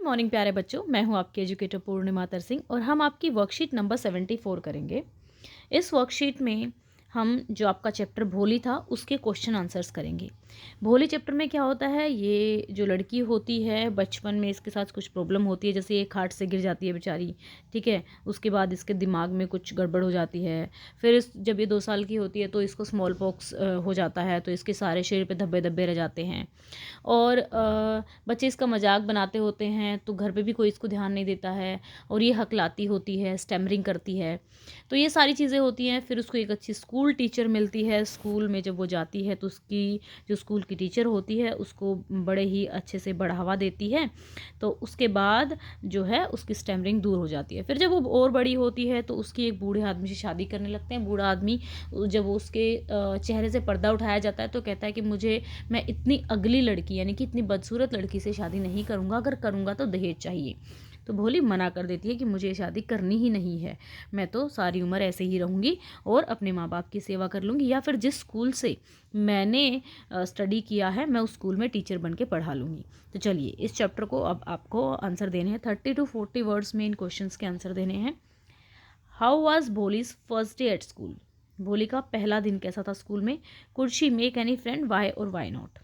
Morning प्यारे बच्चों, मैं हूं आपकी एजुकेटर पूर्णिमा तर सिंह और हम आपकी वर्कशीट नंबर 74 करेंगे। इस वर्कशीट में हम जो आपका चैप्टर भोली था उसके क्वेश्चन आंसर्स करेंगे। भोली चैप्टर में क्या होता है, ये जो लड़की होती है बचपन में इसके साथ कुछ प्रॉब्लम होती है, जैसे एक खाट से गिर जाती है बेचारी, ठीक है। उसके बाद इसके दिमाग में कुछ गड़बड़ हो जाती है। फिर जब ये 2 साल की होती है तो इसको स्मॉल पॉक्स हो जाता है, तो इसके सारे शरीर पे धब्बे धब्बे रह जाते हैं और बच्चे इसका मजाक बनाते होते हैं, तो घर पे भी कोई इसको ध्यान नहीं देता है और ये हकलाती होती है, स्टैमरिंग करती है। तो ये सारी चीज़ें होती हैं। फिर उसको एक अच्छी स्कूल टीचर मिलती है। स्कूल में जब वो जाती है तो उसकी जो स्कूल की टीचर होती है उसको बड़े ही अच्छे से बढ़ावा देती है। तो उसके बाद जो है उसकी स्टैमरिंग दूर हो जाती है। फिर जब वो और बड़ी होती है तो उसकी एक बूढ़े आदमी से शादी करने लगते हैं। बूढ़ा आदमी जब उसके चेहरे से पर्दा उठाया जाता है तो कहता है कि मैं इतनी अगली लड़की यानी कि इतनी बदसूरत लड़की से शादी नहीं करूँगा, अगर करूँगा तो दहेज चाहिए। तो भोली मना कर देती है कि मुझे शादी करनी ही नहीं है, मैं तो सारी उम्र ऐसे ही रहूँगी और अपने माँ बाप की सेवा कर लूँगी, या फिर जिस स्कूल से मैंने स्टडी किया है मैं उस स्कूल में टीचर बन के पढ़ा लूँगी। तो चलिए इस चैप्टर को अब आपको आंसर देने हैं। 30 to 40 वर्ड्स में इन क्वेश्चंस के आंसर देने हैं। How was Bholi's first day at school? Bholi का पहला दिन कैसा था स्कूल में? Could she make any friend? Why और वाई नॉट?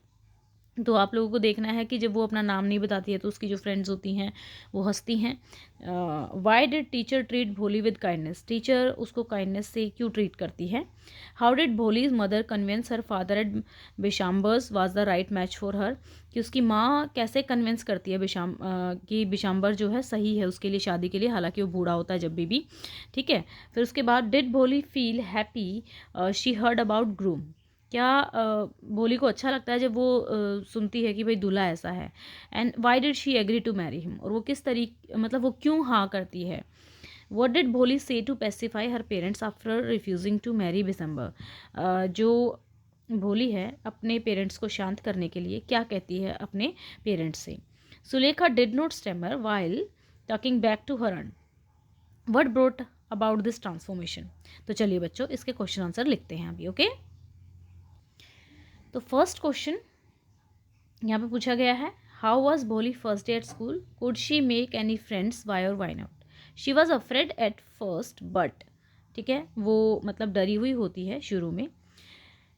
तो आप लोगों को देखना है कि जब वो अपना नाम नहीं बताती है तो उसकी जो फ्रेंड्स होती हैं वो हंसती हैं। वाई डिड टीचर ट्रीट भोली विद काइंडनेस? टीचर उसको काइंडनेस से क्यों ट्रीट करती है? How did Bholi's mother convince her father eight Bishambar's was the right match for her? कि उसकी माँ कैसे कन्विंस करती है कि बिशाम्बर जो है सही है उसके लिए, शादी के लिए, हालांकि वो बूढ़ा होता है जब भी, ठीक है। फिर उसके बाद डिड भोली feel happy she heard about groom? क्या भोली को अच्छा लगता है जब वो सुनती है कि भाई दूल्हा ऐसा है? And why did she agree to marry him? और वो किस तरीके, मतलब वो क्यों हाँ करती है? What did Bholi say to pacify her parents after refusing to marry Bishamber? जो भोली है अपने पेरेंट्स को शांत करने के लिए क्या कहती है अपने पेरेंट्स से? Sulekha did not stammer while talking back to her aunt. What brought about this transformation? तो चलिए बच्चों इसके क्वेश्चन आंसर लिखते हैं अभी, ओके। तो फर्स्ट क्वेश्चन यहाँ पे पूछा गया है, how was Bholi first day at school? Could she make any friends? Why और why not? She was afraid at first but, ठीक है, वो मतलब डरी हुई होती है शुरू में।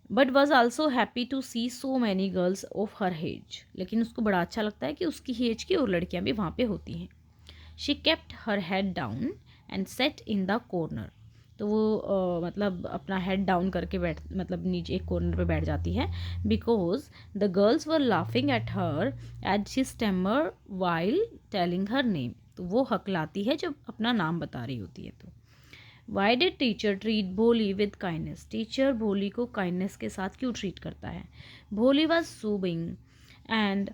But was also happy to see so many girls of her age, लेकिन उसको बड़ा अच्छा लगता है कि उसकी एज की और लड़कियां भी वहाँ पे होती हैं। She kept her head down and set in the corner. तो वो मतलब अपना हेड डाउन करके मतलब नीचे एक कॉर्नर पे बैठ जाती है। Because the girls were laughing at her at she stammer while telling her name. तो वो हकलाती है जब अपना नाम बता रही होती है। तो वाई डिड टीचर ट्रीट भोली विद काइंडनेस? टीचर भोली को काइंडनेस के साथ क्यों ट्रीट करता है? भोली वॉज सोबिंग एंड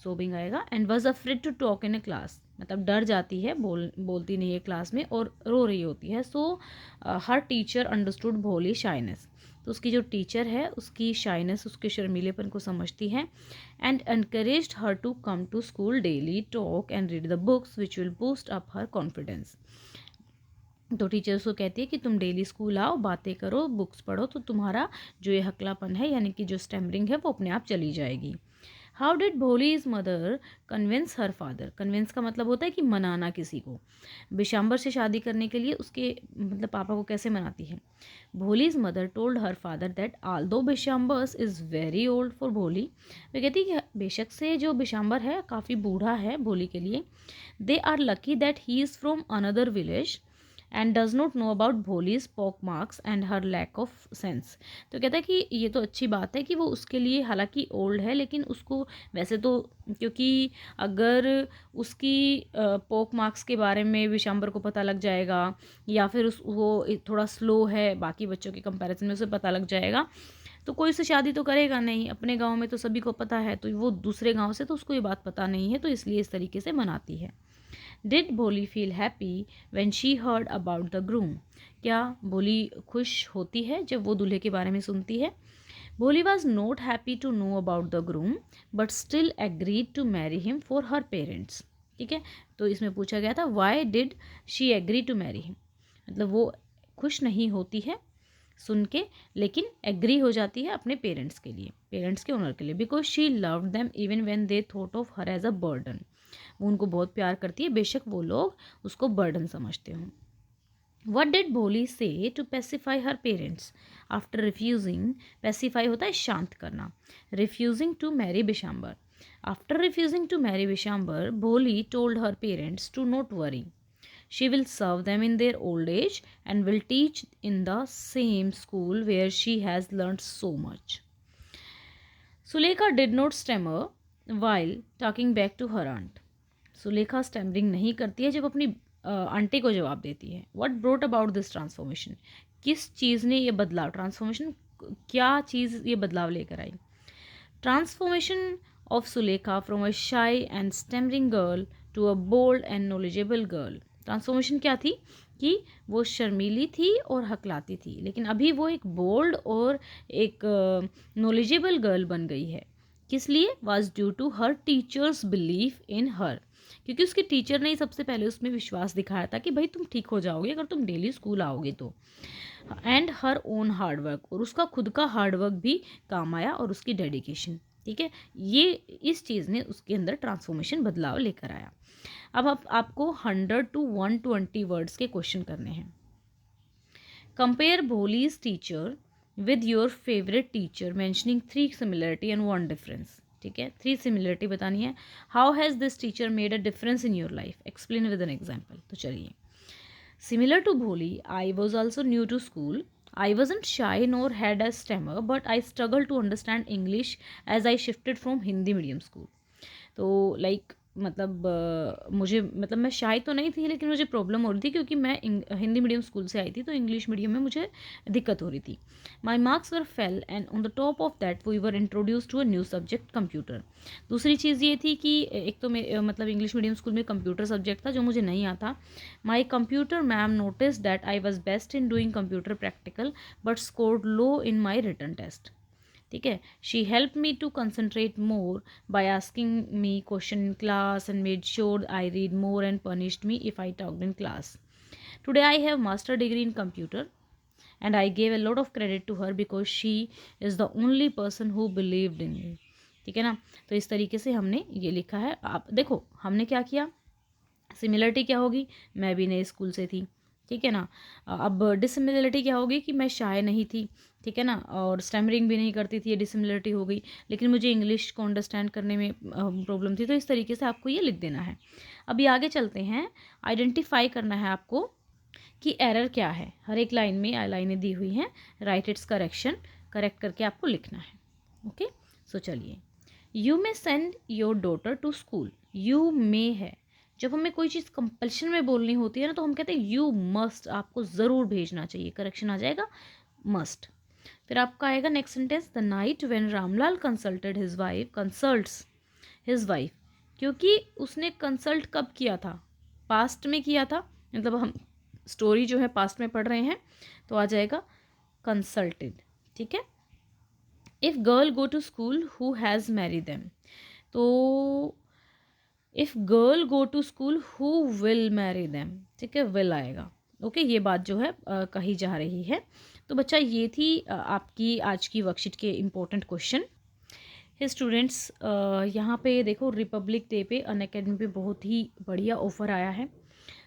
सोबिंग आएगा, and was afraid to talk in a class, मतलब डर जाती है, बोलती नहीं है क्लास में और रो रही होती है। सो हर टीचर अंडरस्टूड भोली शाइनेस। तो उसकी जो टीचर है उसकी शाइनेस, उसके शर्मीलेपन को समझती है। And encouraged her to come to school daily, talk and read the books which will boost up her confidence. तो टीचर उसको कहती है कि तुम डेली स्कूल आओ, बातें करो, बुक्स पढ़ो, तो तुम्हारा जो ये हकलापन है यानी कि जो स्टैमरिंग है वो अपने आप चली जाएगी। How did Bholi's mother convince her father? Convince का मतलब होता है कि मनाना किसी को। बिशाम्बर से शादी करने के लिए उसके मतलब पापा को कैसे मनाती है? Bholi's mother told her father that Aldous Bishambar's is very old for भोली। वे कहती है कि बेशक से जो बिशाम्बर है काफ़ी बूढ़ा है भोली के लिए। They are lucky that he is from another village and does not know about Bholi's pock marks and her lack of sense. तो कहता है कि ये तो अच्छी बात है कि वो उसके लिए हालांकि ओल्ड है, लेकिन उसको वैसे तो, क्योंकि अगर उसकी पोक मार्क्स के बारे में विशंबर को पता लग जाएगा या फिर वो थोड़ा स्लो है बाकी बच्चों के कंपैरिजन में, उसे पता लग जाएगा तो कोई उससे शादी तो करेगा नहीं। अपने गांव में तो सभी को पता है, तो वो दूसरे गांव से तो उसको ये बात पता नहीं है, तो इसलिए इस तरीके से मनाती है। डिड भोली feel happy when she heard about the groom? क्या भोली खुश होती है जब वो दूल्हे के बारे में सुनती है? Bholi was not happy to know about the groom but still agreed to marry him for her parents, ठीक है। तो इसमें पूछा गया था why did she agree to marry him, मतलब वो खुश नहीं होती है सुन के, लेकिन एग्री हो जाती है अपने पेरेंट्स के लिए, पेरेंट्स के ओनर के लिए, because she loved them even when they thought of her as a burden. वो उनको बहुत प्यार करती है, बेशक वो लोग उसको बर्डन समझते हों। What did Bholi say to pacify her parents after refusing, pacify होता है शांत करना, refusing to marry Bishamber. After refusing to marry Bishamber, Bholi told her parents to not worry, she will serve them in their old age and will teach in the same school where she has learned so much. Sulekha did not stammer while talking back to her aunt. Sulekha stammering नहीं करती है जब अपनी aunty को जवाब देती है। What brought about this transformation, किस चीज़ ने ये बदलाव, ट्रांसफॉर्मेशन क्या चीज़ ये बदलाव लेकर आई। Transformation of Sulekha from a shy and stammering girl to a bold and knowledgeable girl. Transformation क्या थी कि वो शर्मीली थी और हकलाती थी, लेकिन अभी वो एक बोल्ड और एक नॉलेजेबल गर्ल बन गई है। किस लिए? Was due to her teachers belief in her, क्योंकि उसके टीचर ने ही सबसे पहले उसमें विश्वास दिखाया था कि भाई तुम ठीक हो जाओगे अगर तुम डेली स्कूल आओगे तो। एंड हर ओन हार्डवर्क, और उसका खुद का हार्डवर्क भी काम आया और उसकी डेडिकेशन। ठीक है, ये इस चीज़ ने उसके अंदर ट्रांसफॉर्मेशन, बदलाव लेकर आया। अब आपको 100 to 120 वर्ड्स के क्वेश्चन करने हैं। Compare Bholi's teacher with your favourite teacher, mentioning 3 similarity and 1 difference. ठीक है, 3 सिमिलरिटी बतानी है। How has this teacher made a difference in your life, explain with an example. तो चलिए, similar to Bholi, I was also new to school, I wasn't shy nor had a stammer, but I struggled to understand English as I shifted from Hindi medium school. तो like मतलब मुझे मतलब मैं शाय तो नहीं थी, लेकिन मुझे प्रॉब्लम हो रही थी क्योंकि मैं हिंदी मीडियम स्कूल से आई थी, तो इंग्लिश मीडियम में मुझे दिक्कत हो रही थी। My marks were fail and on the top of that we were introduce to a new subject computer. दूसरी चीज़ ये थी कि एक तो मतलब इंग्लिश मीडियम स्कूल में कंप्यूटर सब्जेक्ट था जो मुझे नहीं आता। My computer ma'am notice that I was best in doing computer practical but scored low in my written test. ठीक है, she help me to concentrate more by asking me question in class and made sure I read more and punished me if I talked in class. Today I have master degree in computer and I gave a lot of credit to her because she is the only person who believed in me. ठीक है ना, तो इस तरीके से हमने ये लिखा है। आप देखो हमने क्या किया, सिमिलरिटी क्या होगी, मैं भी नए स्कूल से थी। ठीक है ना, अब डिसिमिलरिटी क्या होगी कि मैं शाय नहीं थी। ठीक है ना, और स्टैमरिंग भी नहीं करती थी, ये डिसिमिलरिटी हो गई, लेकिन मुझे इंग्लिश को अंडरस्टैंड करने में प्रॉब्लम थी। तो इस तरीके से आपको ये लिख देना है। अभी आगे चलते हैं, आइडेंटिफाई करना है आपको कि एरर क्या है। हर एक लाइन में लाइनें दी हुई हैं, राइट इट्स करेक्शन, करेक्ट करके आपको लिखना है। ओके, सो चलिए, you may send your daughter to school. You may है, जब हमें कोई चीज़ कंपल्शन में बोलनी होती है ना, तो हम कहते हैं यू मस्ट, आपको ज़रूर भेजना चाहिए, करेक्शन आ जाएगा मस्ट। फिर आपका आएगा next sentence, the night when Ramlal consulted his wife, consults his wife, क्योंकि उसने कंसल्ट कब किया था, पास्ट में किया था, मतलब हम स्टोरी जो है पास्ट में पढ़ रहे हैं, तो आ जाएगा कंसल्टेड। ठीक है, if girl go to school who has married them, तो if girl go to school who will marry them. ठीक है, विल आएगा। ओके, ये बात जो है कही जा रही है। तो बच्चा ये थी आपकी आज की वर्कशीट के इम्पोर्टेंट क्वेश्चन। हे स्टूडेंट्स, यहाँ पे देखो रिपब्लिक डे पे अनअकैडमी पे बहुत ही बढ़िया ऑफ़र आया है।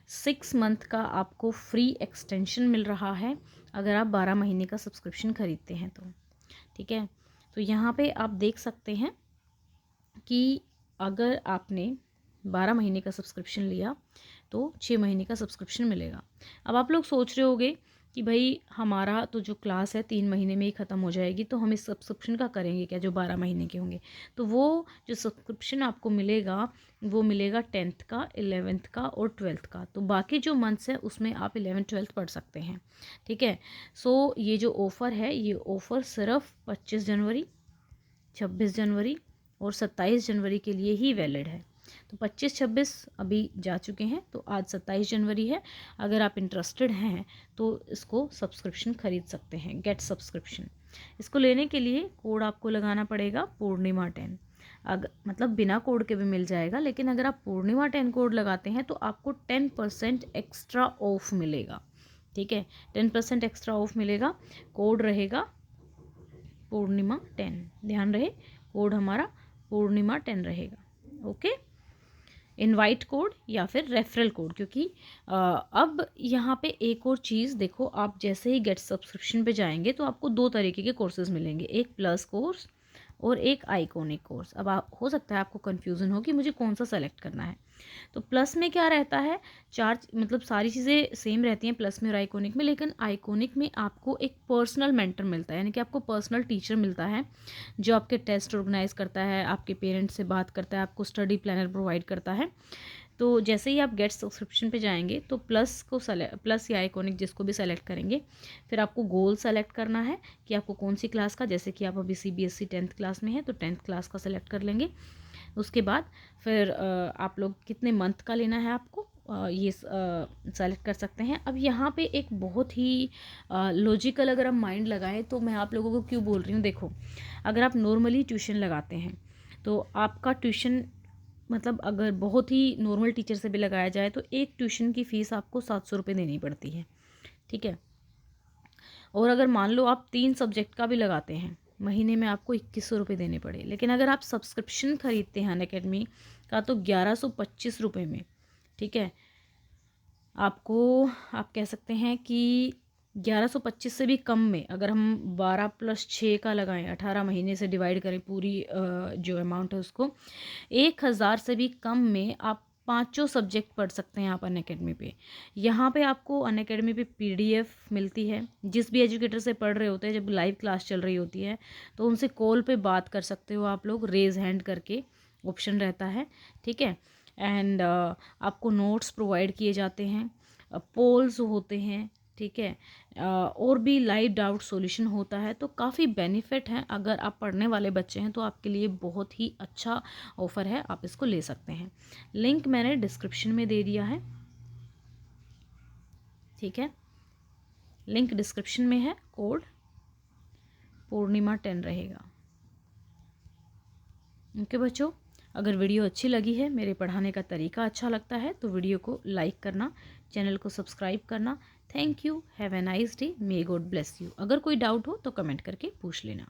6 मंथ का आपको फ्री एक्सटेंशन मिल रहा है अगर आप 12 महीने का सब्सक्रिप्शन खरीदते हैं तो। ठीक है, तो यहाँ पे आप देख सकते हैं कि अगर आपने 12 महीने का सब्सक्रिप्शन लिया तो 6 महीने का सब्सक्रिप्शन मिलेगा। अब आप लोग सोच रहे होंगे कि भाई हमारा तो जो क्लास है 3 महीने में ही ख़त्म हो जाएगी, तो हम इस सब्सक्रिप्शन का करेंगे क्या जो 12 महीने के होंगे। तो वो जो सब्सक्रिप्शन आपको मिलेगा वो मिलेगा 10th का, 11th का और 12th का। तो बाकी जो मंथ्स है उसमें आप 11th 12th पढ़ सकते हैं। ठीक है, सो ये जो ऑफ़र है, ये ऑफ़र सिर्फ 25 जनवरी, 26 जनवरी और 27 जनवरी के लिए ही वैलिड है। तो 25-26 अभी जा चुके हैं, तो आज 27 जनवरी है। अगर आप इंटरेस्टेड हैं तो इसको सब्सक्रिप्शन खरीद सकते हैं, गेट सब्सक्रिप्शन। इसको लेने के लिए कोड आपको लगाना पड़ेगा पूर्णिमा 10। मतलब बिना कोड के भी मिल जाएगा, लेकिन अगर आप पूर्णिमा 10 कोड लगाते हैं तो आपको 10% एक्स्ट्रा ऑफ मिलेगा। ठीक है, 10% एक्स्ट्रा ऑफ मिलेगा। कोड रहेगा पूर्णिमा 10, ध्यान रहे कोड हमारा पूर्णिमा 10 रहेगा। ओके, इनवाइट कोड या फिर रेफरल कोड, क्योंकि अब यहाँ पे एक और चीज़ देखो, आप जैसे ही गेट सब्सक्रिप्शन पे जाएंगे तो आपको दो तरीके के कोर्सेज मिलेंगे, एक प्लस कोर्स और एक आइकॉनिक कोर्स। अब हो सकता है आपको कन्फ्यूज़न हो कि मुझे कौन सा सेलेक्ट करना है। तो प्लस में क्या रहता है, मतलब सारी चीज़ें सेम रहती हैं प्लस में और आइकॉनिक में, लेकिन आइकॉनिक में आपको एक पर्सनल मेंटर मिलता है, यानी कि आपको पर्सनल टीचर मिलता है जो आपके टेस्ट ऑर्गेनाइज करता है, आपके पेरेंट्स से बात करता है, आपको स्टडी प्लानर प्रोवाइड करता है। तो जैसे ही आप गेट सब्सक्रिप्शन पे जाएंगे तो प्लस या आइकॉनिक जिसको भी सेलेक्ट करेंगे, फिर आपको गोल सेलेक्ट करना है कि आपको कौन सी क्लास का, जैसे कि आप अभी CBSE 10th क्लास में है तो 10th क्लास का सेलेक्ट कर लेंगे। उसके बाद फिर आप लोग कितने मंथ का लेना है आपको ये सेलेक्ट कर सकते हैं। अब यहाँ पे एक बहुत ही लॉजिकल अगर हम माइंड लगाएं तो मैं आप लोगों को क्यों बोल रही हूँ, देखो अगर आप नॉर्मली ट्यूशन लगाते हैं तो आपका ट्यूशन मतलब अगर बहुत ही नॉर्मल टीचर से भी लगाया जाए तो एक ट्यूशन की फ़ीस आपको 700 रुपये देनी पड़ती है, ठीक है। और अगर मान लो आप 3 सब्जेक्ट का भी लगाते हैं, महीने में आपको 2100 रुपये देने पड़े। लेकिन अगर आप सब्सक्रिप्शन खरीदते हैं अनअकैडमी का तो 1125 रुपये में, ठीक है, आपको आप कह सकते हैं कि 1125 से भी कम में अगर हम 12 + 6 का लगाएं, 18 महीने से डिवाइड करें पूरी जो अमाउंट है उसको, 1000 से भी कम में आप 5 सब्जेक्ट पढ़ सकते हैं आप अनअकैडमी पे। यहाँ पे आपको अनअकैडमी पे PDF मिलती है, जिस भी एजुकेटर से पढ़ रहे होते हैं जब लाइव क्लास चल रही होती है तो उनसे कॉल पे बात कर सकते हो आप लोग, रेज़ हैंड करके ऑप्शन रहता है, ठीक है। एंड आपको नोट्स प्रोवाइड किए जाते हैं, पोल्स होते हैं, ठीक है, और भी लाइव डाउट सॉल्यूशन होता है। तो काफ़ी बेनिफिट हैं, अगर आप पढ़ने वाले बच्चे हैं तो आपके लिए बहुत ही अच्छा ऑफ़र है, आप इसको ले सकते हैं। लिंक मैंने डिस्क्रिप्शन में दे दिया है, ठीक है, लिंक डिस्क्रिप्शन में है। कोड पूर्णिमा 10 रहेगा। ओके बच्चों, अगर वीडियो अच्छी लगी है, मेरे पढ़ाने का तरीका अच्छा लगता है तो वीडियो को लाइक करना, चैनल को सब्सक्राइब करना। Thank you, have a nice day, may God bless you. अगर कोई डाउट हो तो कमेंट करके पूछ लेना।